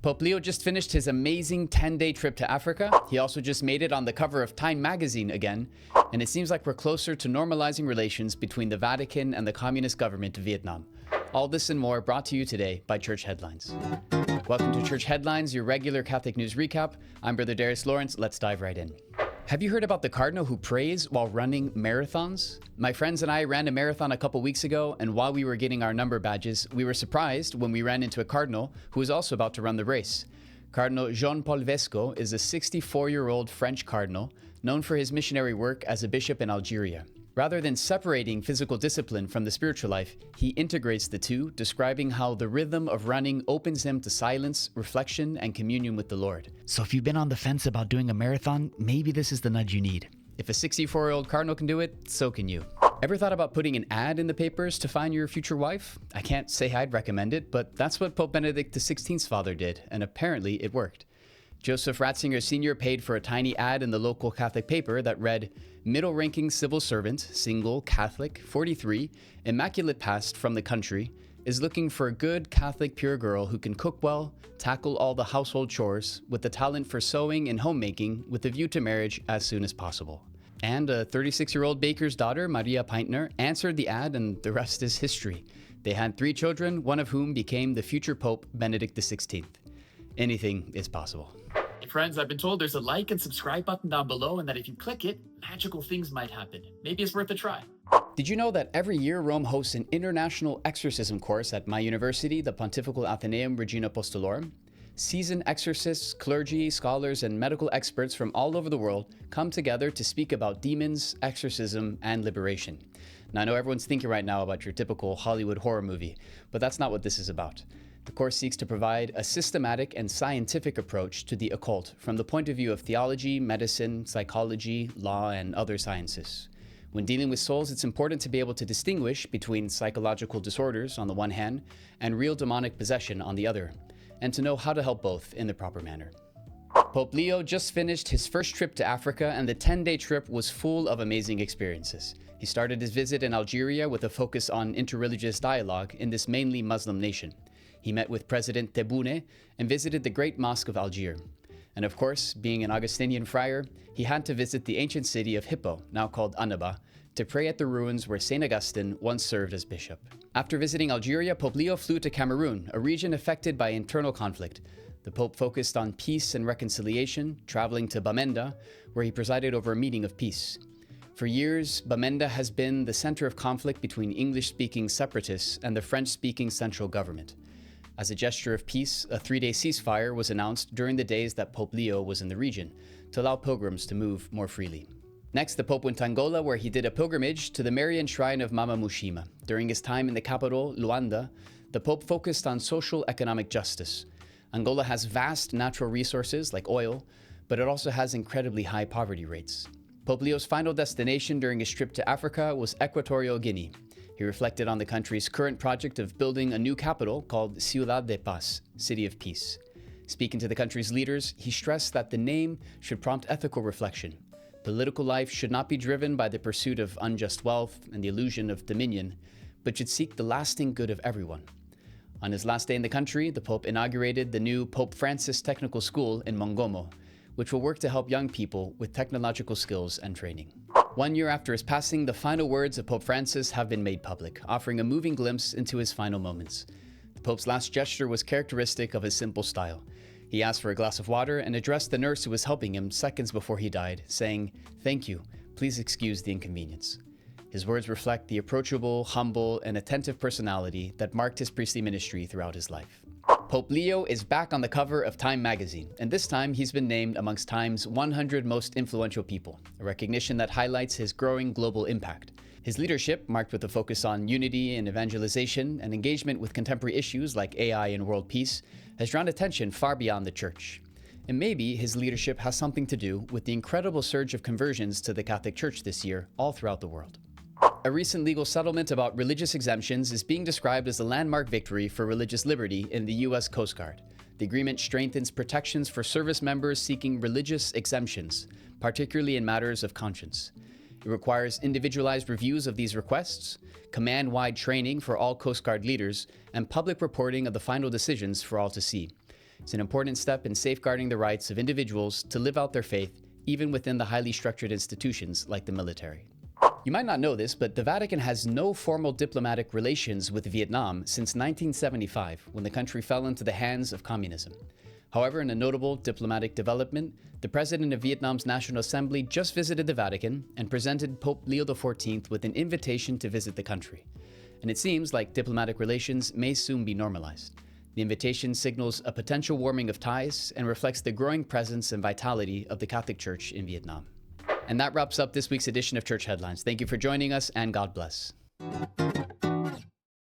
Pope Leo just finished his amazing 10-day trip to Africa. He also just made it on the cover of Time magazine again, and it seems like we're closer to normalizing relations between the Vatican and the communist government of Vietnam. All this and more brought to you today by Church Headlines. Welcome to Church Headlines, your regular Catholic news recap. I'm Brother Darius Lawrence. Let's dive right in. Have you heard about the Cardinal who prays while running marathons? My friends and I ran a marathon a couple weeks ago, and while we were getting our number badges, we were surprised when we ran into a Cardinal who was also about to run the race. Cardinal Jean-Paul Vesco is a 64-year-old French cardinal known for his missionary work as a bishop in Algeria. Rather than separating physical discipline from the spiritual life, he integrates the two, describing how the rhythm of running opens him to silence, reflection, and communion with the Lord. So if you've been on the fence about doing a marathon, maybe this is the nudge you need. If a 64-year-old cardinal can do it, so can you. Ever thought about putting an ad in the papers to find your future wife? I can't say I'd recommend it, but that's what Pope Benedict XVI's father did, and apparently it worked. Joseph Ratzinger Sr. paid for a tiny ad in the local Catholic paper that read, "Middle-ranking civil servant, single, Catholic, 43, immaculate past from the country, is looking for a good Catholic pure girl who can cook well, tackle all the household chores, with the talent for sewing and homemaking, with a view to marriage as soon as possible." And a 36-year-old baker's daughter, Maria Peintner, answered the ad, and the rest is history. They had 3 children, one of whom became the future Pope Benedict XVI. Anything is possible. Hey friends, I've been told there's a like and subscribe button down below, and that if you click it, magical things might happen. Maybe it's worth a try. Did you know that every year Rome hosts an international exorcism course at my university, the Pontifical Athenaeum Regina Apostolorum? Seasoned exorcists, clergy, scholars, and medical experts from all over the world come together to speak about demons, exorcism, and liberation. Now, I know everyone's thinking right now about your typical Hollywood horror movie, but that's not what this is about. The course seeks to provide a systematic and scientific approach to the occult from the point of view of theology, medicine, psychology, law, and other sciences. When dealing with souls, it's important to be able to distinguish between psychological disorders on the one hand and real demonic possession on the other, and to know how to help both in the proper manner. Pope Leo just finished his first trip to Africa, and the 10-day trip was full of amazing experiences. He started his visit in Algeria with a focus on interreligious dialogue in this mainly Muslim nation. He met with President Tebboune and visited the Great Mosque of Algiers. And of course, being an Augustinian friar, he had to visit the ancient city of Hippo, now called Annaba, to pray at the ruins where St. Augustine once served as bishop. After visiting Algeria, Pope Leo flew to Cameroon, a region affected by internal conflict. The Pope focused on peace and reconciliation, traveling to Bamenda, where he presided over a meeting of peace. For years, Bamenda has been the center of conflict between English-speaking separatists and the French-speaking central government. As a gesture of peace, a 3-day ceasefire was announced during the days that Pope Leo was in the region, to allow pilgrims to move more freely. Next, the Pope went to Angola, where he did a pilgrimage to the Marian shrine of Mama Muxima. During his time in the capital, Luanda, the Pope focused on social economic justice. Angola has vast natural resources like oil, but it also has incredibly high poverty rates. Pope Leo's final destination during his trip to Africa was Equatorial Guinea. He reflected on the country's current project of building a new capital called Ciudad de Paz, City of Peace. Speaking to the country's leaders, he stressed that the name should prompt ethical reflection. Political life should not be driven by the pursuit of unjust wealth and the illusion of dominion, but should seek the lasting good of everyone. On his last day in the country, the Pope inaugurated the new Pope Francis Technical School in Mongomo, which will work to help young people with technological skills and training. 1 year after his passing, the final words of Pope Francis have been made public, offering a moving glimpse into his final moments. The Pope's last gesture was characteristic of his simple style. He asked for a glass of water and addressed the nurse who was helping him seconds before he died, saying, "Thank you, please excuse the inconvenience." His words reflect the approachable, humble, and attentive personality that marked his priestly ministry throughout his life. Pope Leo is back on the cover of Time magazine, and this time he's been named amongst Time's 100 most influential people, a recognition that highlights his growing global impact. His leadership, marked with a focus on unity and evangelization and engagement with contemporary issues like AI and world peace, has drawn attention far beyond the church. And maybe his leadership has something to do with the incredible surge of conversions to the Catholic Church this year all throughout the world. A recent legal settlement about religious exemptions is being described as a landmark victory for religious liberty in the U.S. Coast Guard. The agreement strengthens protections for service members seeking religious exemptions, particularly in matters of conscience. It requires individualized reviews of these requests, command-wide training for all Coast Guard leaders, and public reporting of the final decisions for all to see. It's an important step in safeguarding the rights of individuals to live out their faith, even within the highly structured institutions like the military. You might not know this, but the Vatican has no formal diplomatic relations with Vietnam since 1975, when the country fell into the hands of communism. However, in a notable diplomatic development, the president of Vietnam's National Assembly just visited the Vatican and presented Pope Leo XIV with an invitation to visit the country. And it seems like diplomatic relations may soon be normalized. The invitation signals a potential warming of ties and reflects the growing presence and vitality of the Catholic Church in Vietnam. And that wraps up this week's edition of Church Headlines. Thank you for joining us, and God bless.